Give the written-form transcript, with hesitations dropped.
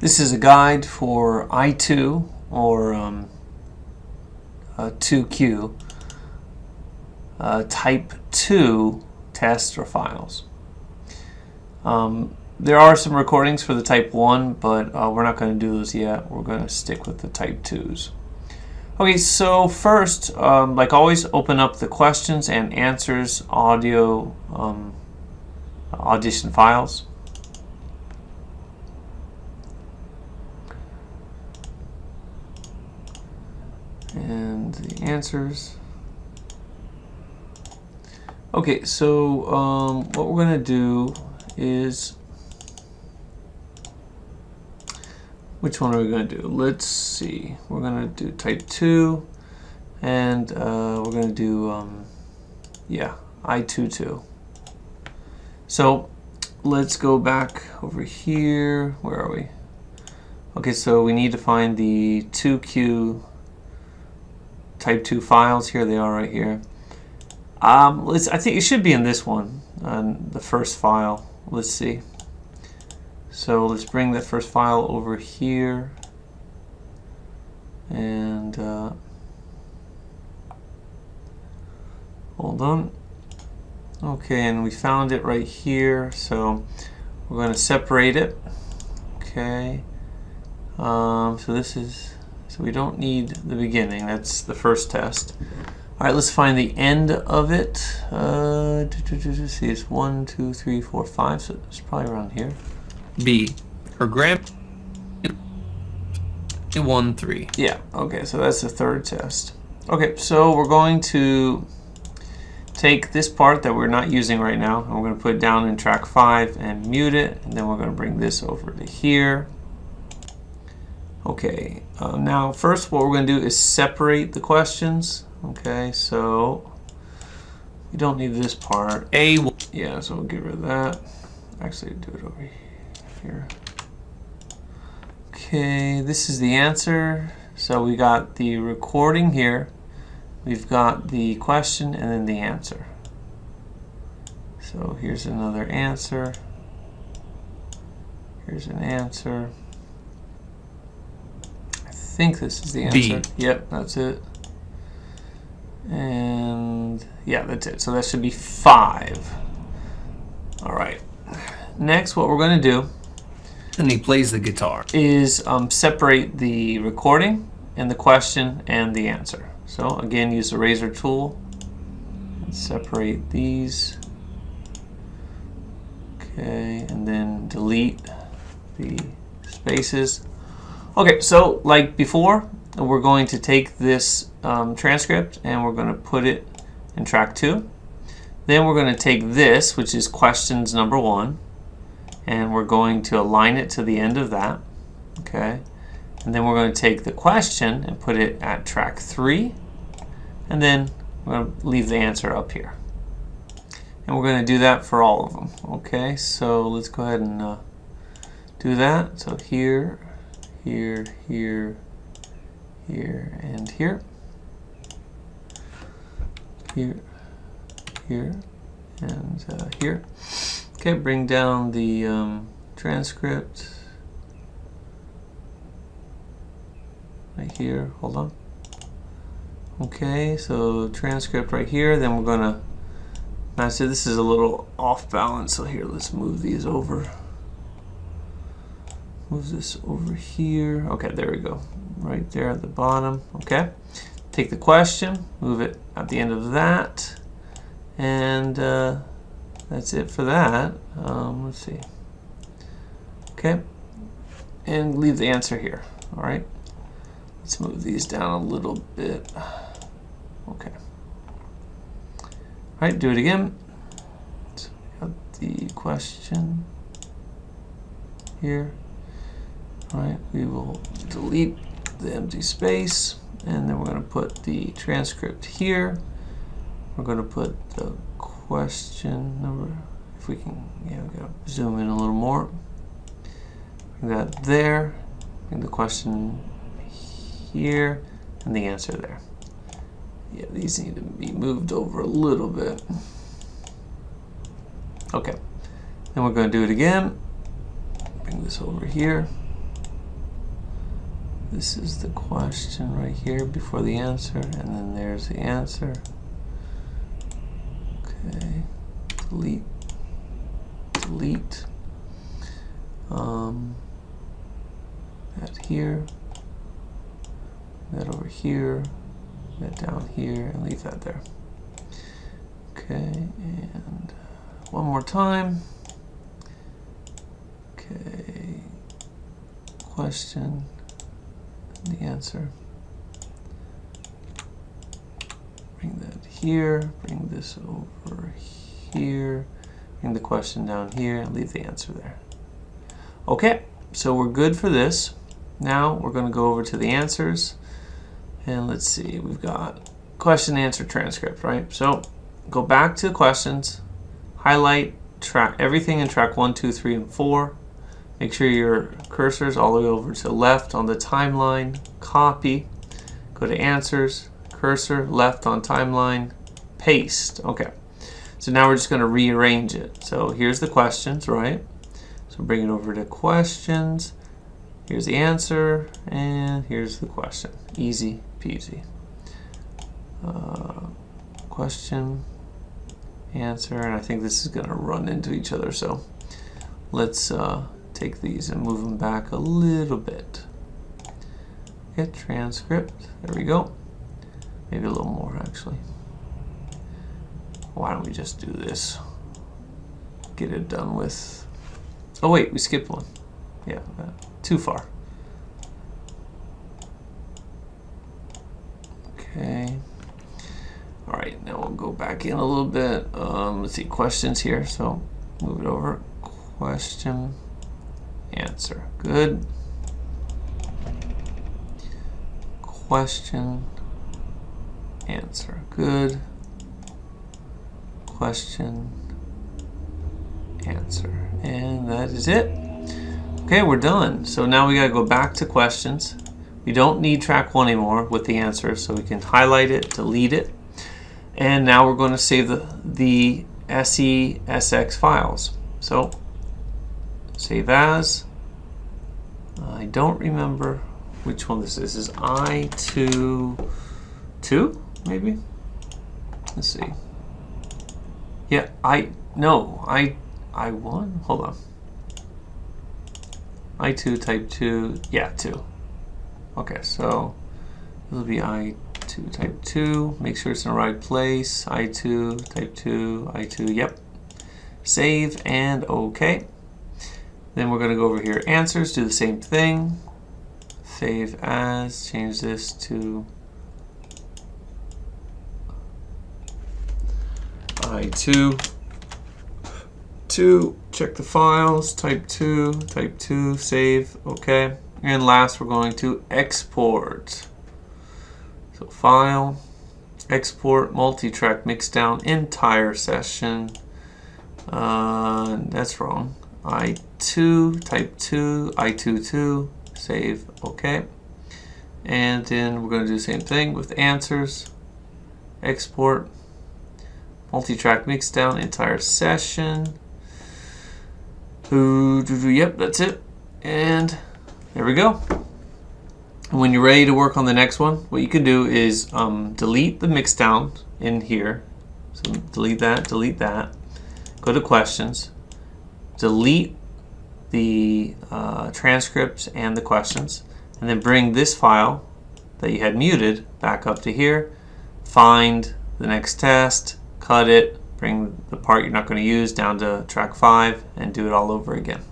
This is a guide for I2 or 2Q type 2 tests or files. There are some recordings for the type 1, but we're not going to do those yet. We're going to stick with the type 2s. Okay, so first, like always, open up the questions and answers audio audition files. And the answers. Okay, so what we're going to do is, which one are we going to do? Let's see. We're going to do type 2, and we're going to do, yeah, I22. So let's go back over here. Where are we? Okay, so we need to find the 2Q type 2 files. Here they are right here. I think it should be in this one, the first file. Let's see. So let's bring that first file over here, and hold on. Okay, and we found it right here, so we're going to separate it. Okay, so this is, so we don't need the beginning, that's the first test. Alright, let's find the end of it. See, it's 1, 2, 3, 4, 5, so it's probably around here. B. Her grand 1, 3. Yeah, okay, so that's the third test. Okay, so we're going to take this part that we're not using right now, and we're going to put it down in track 5 and mute it, and then we're going to bring this over to here. Okay, now first what we're going to do is separate the questions. Okay, so we don't need this part. Yeah, so we'll get rid of that. Actually, do it over here. Okay, this is the answer. So we got the recording here. We've got the question and then the answer. So here's another answer. Here's an answer. I think this is the answer. B. Yep, that's it. And yeah, that's it. So that should be 5. All right. Next, what we're going to do, And he plays the guitar. is separate the recording and the question and the answer. So again, use the razor tool and separate these. Okay, and then delete the spaces. Okay, so like before, we're going to take this transcript and we're going to put it in track 2. Then we're going to take this, which is questions number 1, and we're going to align it to the end of that. Okay, and then we're going to take the question and put it at track 3, and then we're going to leave the answer up here. And we're going to do that for all of them. Okay, so let's go ahead and do that. So here, here, here, here, and here. Here, here, and here. Okay, bring down the transcript right here. Hold on. Okay, so transcript right here. Then we're gonna match it. This is a little off balance, so here, let's move these over. Move this over here. Okay, there we go. Right there at the bottom. Okay. Take the question, move it at the end of that, and that's it for that. Let's see. Okay, and leave the answer here. All right. Let's move these down a little bit. Okay. All right, do it again. So we got the question here. All right, we will delete the empty space. And then we're going to put the transcript here. We're going to put the question number, if we can, yeah, we got to zoom in a little more. We got there, and the question here, and the answer there. Yeah, these need to be moved over a little bit. Okay, then we're going to do it again. Bring this over here. This is the question right here before the answer, and then there's the answer. Okay, delete, delete. That here, that over here, that down here, and leave that there. Okay, and one more time. Okay, question, and the answer. Bring that here, bring this over here, bring the question down here, and leave the answer there. Okay, so we're good for this. Now we're going to go over to the answers, and let's see, we've got question answer transcript, right? So go back to the questions, highlight track everything in track 1, 2, 3, and 4. Make sure your cursor is all the way over to the left on the timeline. Copy, go to answers, cursor left on timeline, paste. Okay, so now we're just going to rearrange it. So here's the questions, right? So bring it over to questions. Here's the answer, and here's the question. Easy peasy. Question, answer, and I think this is going to run into each other. So let's take these and move them back a little bit. Get transcript. There we go. Maybe a little more actually. Why don't we just do this? Get it done with. Oh wait, we skipped one. Yeah, too far. Okay. All right, now we'll go back in a little bit. Let's see, questions here. So move it over. Question, answer. Good. Question, answer. Good. Question, answer. And that is it. Okay, we're done. So now we got to go back to questions. We don't need track 1 anymore with the answer, so we can highlight it, delete it. And now we're going to save the SESX files. So save as. I don't remember which one this is. This is I2 maybe? Let's see. Yeah, I1. Hold on. I2 type 2. Yeah, 2. Okay, so it'll be I2 type 2. Make sure it's in the right place. I2 type 2. I2. Yep. Save and OK. Then we're going to go over here, answers, do the same thing. Save as, change this to I2. 2, check the files, type 2, save, OK. And last we're going to export. So file, export, multi-track mixdown, entire session. That's wrong. I2, type 2, I2, save, OK. And then we're going to do the same thing with answers, export, multi-track mixdown, entire session. Yep, that's it. And there we go. When you're ready to work on the next one, what you can do is delete the mixdown in here. So delete that, go to questions, delete the transcripts and the questions, and then bring this file that you had muted back up to here, find the next test, cut it, bring the part you're not going to use down to track 5, and do it all over again.